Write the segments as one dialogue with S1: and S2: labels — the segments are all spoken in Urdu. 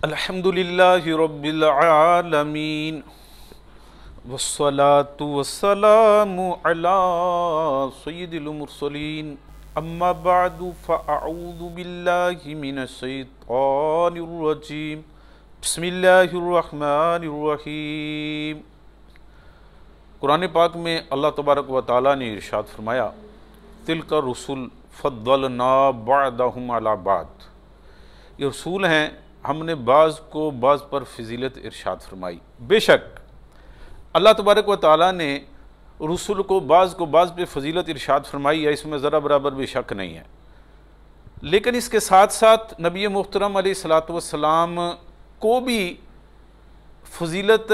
S1: الحمدللہ رب العالمین والصلاة والسلام علی سید المرسلین اما بعد فاعوذ باللہ من الشیطان الرجیم بسم اللہ الرحمن الرحیم۔ قرآن پاک میں اللہ تبارک و تعالیٰ نے ارشاد فرمایا تلک الرسل فضلنا بعضهم علی بعض، یہ رسول ہیں ہم نے بعض کو بعض پر فضیلت ارشاد فرمائی۔ بے شک اللہ تبارک و تعالیٰ نے رسول کو بعض پہ فضیلت ارشاد فرمائی ہے، اس میں ذرا برابر بھی شک نہیں ہے، لیکن اس کے ساتھ ساتھ نبی محترم علیہ السلام کو بھی فضیلت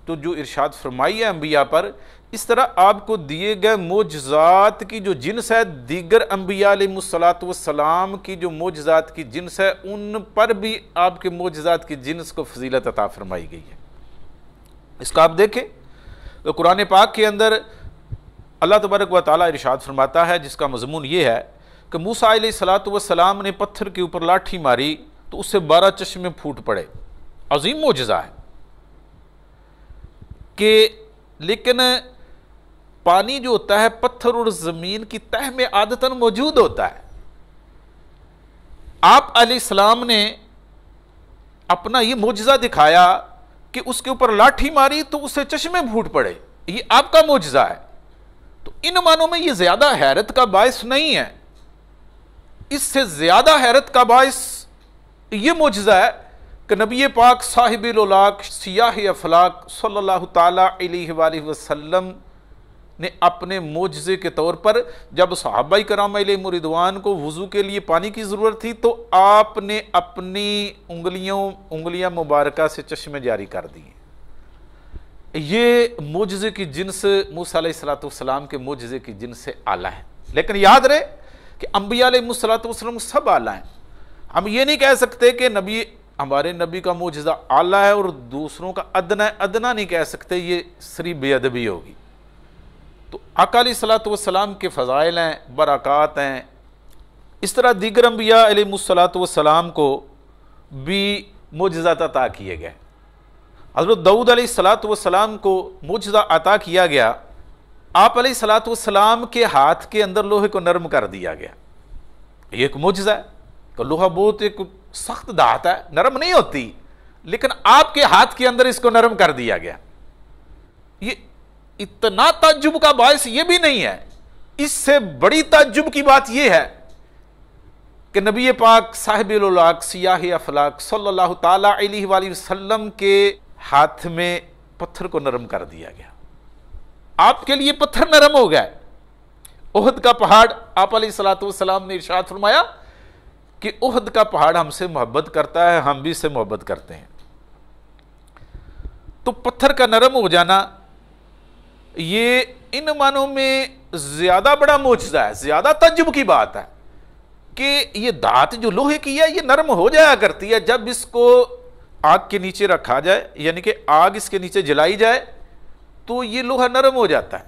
S1: تو جو ارشاد فرمائی ہے انبیاء پر، اس طرح آپ کو دیے گئے معجزات کی جو جنس ہے دیگر انبیاء علیہ السلام کی جو معجزات کی جنس ہے ان پر بھی آپ کے معجزات کی جنس کو فضیلت عطا فرمائی گئی ہے۔ اس کا آپ دیکھیں تو قرآن پاک کے اندر اللہ تبارک و تعالیٰ ارشاد فرماتا ہے، جس کا مضمون یہ ہے کہ موسیٰ علیہ السلام نے پتھر کے اوپر لاٹھی ماری تو اس سے 12 چشمے پھوٹ پڑے۔ عظیم معجزہ ہے کہ لیکن پانی جو ہوتا ہے پتھر اور زمین کی تہ میں عادتاً موجود ہوتا ہے۔ آپ علیہ السلام نے اپنا یہ معجزہ دکھایا کہ اس کے اوپر لاٹھی ماری تو اس سے چشمے پھوٹ پڑے، یہ آپ کا معجزہ ہے۔ تو ان معنوں میں یہ زیادہ حیرت کا باعث نہیں ہے، اس سے زیادہ حیرت کا باعث یہ معجزہ ہے کہ نبی پاک صاحب الاولاق سیاہ افلاق صلی اللہ تعالیٰ علیہ وآلہ وسلم نے اپنے معجزے کے طور پر جب صحابہ کرام علیہم رضوان کو وضو کے لیے پانی کی ضرورت تھی تو آپ نے اپنی انگلیاں مبارکہ سے چشمے جاری کر دیے۔ یہ معجزے کی جنس موسیٰ علیہ السلام کے معجزے کی جنس سے اعلیٰ ہے، لیکن یاد رہے کہ انبیاء علیہ السلام سب اعلیٰ ہیں۔ ہم یہ نہیں کہہ سکتے کہ ہمارے نبی کا معجزہ اعلیٰ ہے اور دوسروں کا ادنا ہے، ادنا نہیں کہہ سکتے، یہ صریح بے ادبی ہوگی۔ تو آقا علیہ السلام کے فضائل ہیں، برکات ہیں، اس طرح دیگر انبیاء علیہ السلام کو بھی معجزات عطا کیے گئے۔ حضرت داؤد علیہ السلام کو معجزہ عطا کیا گیا، آپ علیہ السلام کے ہاتھ کے اندر لوہے کو نرم کر دیا گیا۔ یہ ایک معجزہ ہے کہ لوہا بہت ایک سخت دھات ہے، نرم نہیں ہوتی، لیکن آپ کے ہاتھ کے اندر اس کو نرم کر دیا گیا۔ یہ اتنا تعجب کا باعث یہ بھی نہیں ہے، اس سے بڑی تعجب کی بات یہ ہے کہ نبی پاک صاحب الاولاق سیاہ افلاق صلی اللہ تعالیٰ علیہ وآلہ وسلم کے ہاتھ میں پتھر کو نرم کر دیا گیا۔ آپ کے لیے پتھر نرم ہو گیا۔ احد کا پہاڑ، آپ علیہ السلام نے ارشاد فرمایا کہ احد کا پہاڑ ہم سے محبت کرتا ہے، ہم بھی اس سے محبت کرتے ہیں۔ تو پتھر کا نرم ہو جانا یہ ان معنوں میں زیادہ بڑا معجزہ ہے، زیادہ تعجب کی بات ہے کہ یہ دھات جو لوہے کی ہے یہ نرم ہو جایا کرتی ہے جب اس کو آگ کے نیچے رکھا جائے، یعنی کہ آگ اس کے نیچے جلائی جائے تو یہ لوہا نرم ہو جاتا ہے۔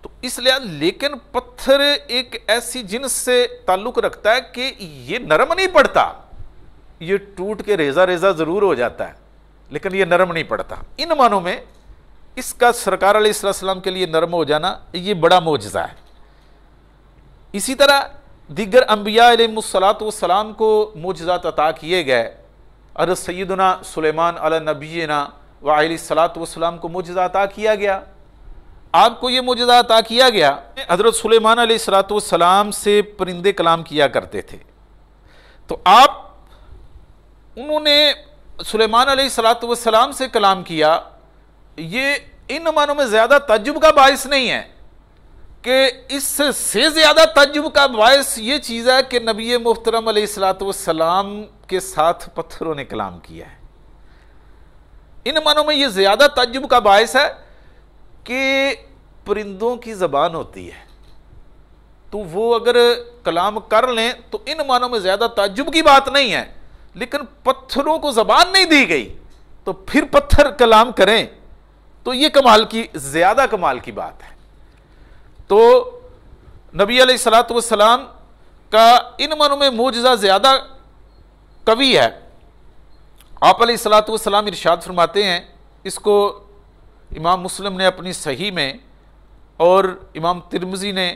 S1: تو اس لیے لیکن پتھر ایک ایسی جنس سے تعلق رکھتا ہے کہ یہ نرم نہیں پڑتا، یہ ٹوٹ کے ریزہ ریزہ ضرور ہو جاتا ہے لیکن یہ نرم نہیں پڑتا۔ ان معنوں میں اس کا سرکار علیہ السلام کے لیے نرم ہو جانا یہ بڑا معجزہ ہے۔ اسی طرح دیگر انبیاء علیہ السلام کو معجزات عطا کیے گئے۔ حضرت سیدنا سلیمان علی نبینا وعلیہ السلام کو معجزہ عطا کیا گیا، آپ کو یہ معجزہ عطا کیا گیا۔ حضرت سلیمان علیہ السلام سے پرندے کلام کیا کرتے تھے، تو انہوں نے سلیمان علیہ السلام سے کلام کیا۔ یہ ان معنوں میں زیادہ تعجب کا باعث نہیں ہے کہ اس سے زیادہ تعجب کا باعث یہ چیز ہے کہ نبی محترم علیہ السلام کے ساتھ پتھروں نے کلام کیا ہے۔ ان معنوں میں یہ زیادہ تعجب کا باعث ہے کہ پرندوں کی زبان ہوتی ہے تو وہ اگر کلام کر لیں تو ان معنوں میں زیادہ تعجب کی بات نہیں ہے، لیکن پتھروں کو زبان نہیں دی گئی تو پھر پتھر کلام کریں تو یہ زیادہ کمال کی بات ہے۔ تو نبی علیہ السلام کا ان معنوں میں معجزہ زیادہ قوی ہے آپ علیہ الصلوۃ والسلام ارشاد فرماتے ہیں، اس کو امام مسلم نے اپنی صحیح میں اور امام ترمذی نے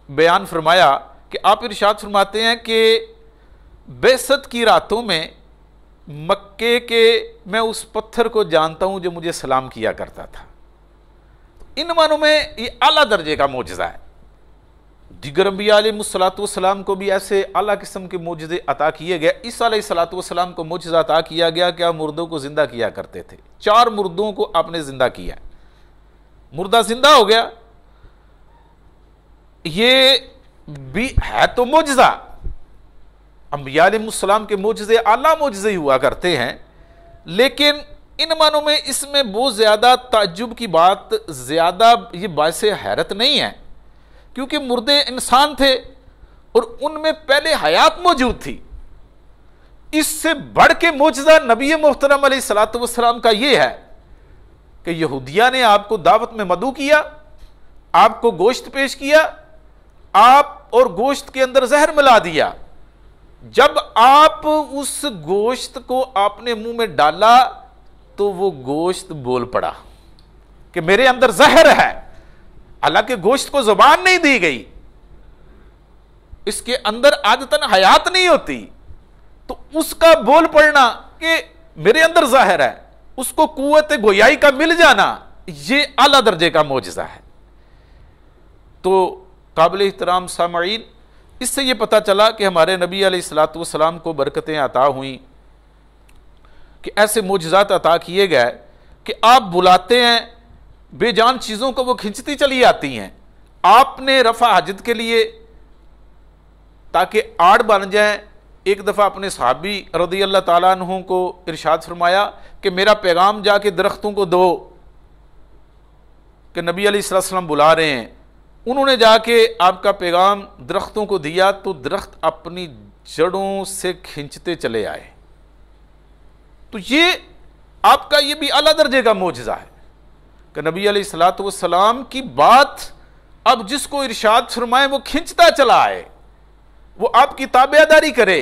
S1: بیان فرمایا کہ آپ ارشاد فرماتے ہیں کہ بعثت کی راتوں میں مکے کے میں اس پتھر کو جانتا ہوں جو مجھے سلام کیا کرتا تھا۔ ان معنوں میں یہ اعلیٰ درجے کا معجزہ ہے۔ دیگر انبیاء علیہ الصلوۃ والسلام کو بھی ایسے اعلیٰ قسم کے معجزے عطا کیے گئے۔ عیسیٰ علیہ الصلوۃ والسلام کو معجزہ عطا کیا گیا کہ آپ مردوں کو زندہ کیا کرتے تھے۔ 4 مردوں کو آپ نے زندہ کیا، مردہ زندہ ہو گیا۔ یہ بھی ہے تو معجزہ۔ انبیاء علیہ السلام کے معجزے اعلیٰ معجزے ہی ہوا کرتے ہیں، لیکن ان معنوں میں اس میں بہت زیادہ تعجب کی بات، زیادہ یہ باعث حیرت نہیں ہے، کیونکہ مردے انسان تھے اور ان میں پہلے حیات موجود تھی۔ اس سے بڑھ کے معجزہ نبی محترم علیہ الصلوۃ والسلام کا یہ ہے کہ یہودیہ نے آپ کو دعوت میں مدعو کیا، آپ کو گوشت پیش کیا، آپ اور گوشت کے اندر زہر ملا دیا۔ جب آپ اس گوشت کو آپ نے منہ میں ڈالا تو وہ گوشت بول پڑا کہ میرے اندر زہر ہے، حالانکہ گوشت کو زبان نہیں دی گئی، اس کے اندر عادتاً حیات نہیں ہوتی، تو اس کا بول پڑنا کہ میرے اندر زہر ہے، اس کو قوت گویائی کا مل جانا، یہ اعلیٰ درجے کا معجزہ ہے۔ تو قابل احترام سامعین، اس سے یہ پتہ چلا کہ ہمارے نبی علیہ الصلوۃ والسلام کو برکتیں عطا ہوئیں، کہ ایسے معجزات عطا کیے گئے کہ آپ بلاتے ہیں بے جان چیزوں کو وہ کھنچتی چلی آتی ہیں۔ آپ نے رفع حاجت کے لیے تاکہ آڑ بن جائیں، ایک دفعہ اپنے صحابی رضی اللہ تعالیٰ عنہ کو ارشاد فرمایا کہ میرا پیغام جا کے درختوں کو دو، کہ نبی علیہ الصلوۃ والسلام بلا رہے ہیں۔ انہوں نے جا کے آپ کا پیغام درختوں کو دیا تو درخت اپنی جڑوں سے کھنچتے چلے آئے۔ تو یہ آپ کا یہ بھی اعلیٰ درجے کا معجزہ ہے کہ نبی علیہ الصلوۃ والسلام کی بات اب جس کو ارشاد فرمائے وہ کھنچتا چلا آئے، وہ آپ کی تابع داری کرے،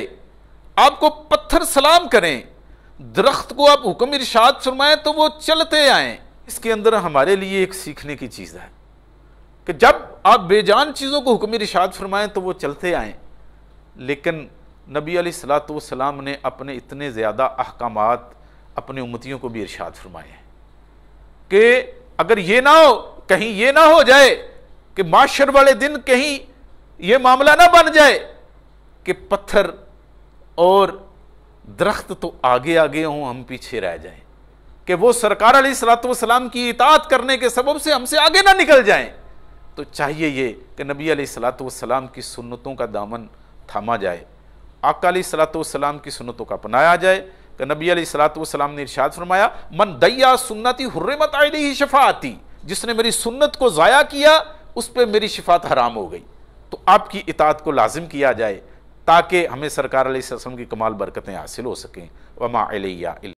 S1: آپ کو پتھر سلام کریں، درخت کو آپ حکم ارشاد فرمائیں تو وہ چلتے آئیں۔ اس کے اندر ہمارے لیے ایک سیکھنے کی چیز ہے کہ جب آپ بے جان چیزوں کو حکم ارشاد فرمائیں تو وہ چلتے آئیں، لیکن نبی علیہ الصلوۃ والسلام نے اپنے اتنے زیادہ احکامات اپنے امتیوں کو بھی ارشاد فرمائے ہیں کہ اگر یہ نہ ہو، کہیں یہ نہ ہو جائے کہ معاشر والے دن کہیں یہ معاملہ نہ بن جائے کہ پتھر اور درخت تو آگے آگے ہوں، ہم پیچھے رہ جائیں، کہ وہ سرکار علیہ الصلوۃ والسلام کی اطاعت کرنے کے سبب سے ہم سے آگے نہ نکل جائیں۔ تو چاہیے یہ کہ نبی علیہ الصلوۃ والسلام کی سنتوں کا دامن تھاما جائے، آقا علیہ الصلوۃ والسلام کی سنتوں کا اپنایا جائے، کہ نبی علیہ الصلوۃ والسلام نے ارشاد فرمایا من دیا سنتی حرمت علیہ شفاعتی، جس نے میری سنت کو ضائع کیا اس پہ میری شفاعت حرام ہو گئی۔ تو آپ کی اطاعت کو لازم کیا جائے تاکہ ہمیں سرکار علیہ السلام کی کمال برکتیں حاصل ہو سکیں۔ وما علیہ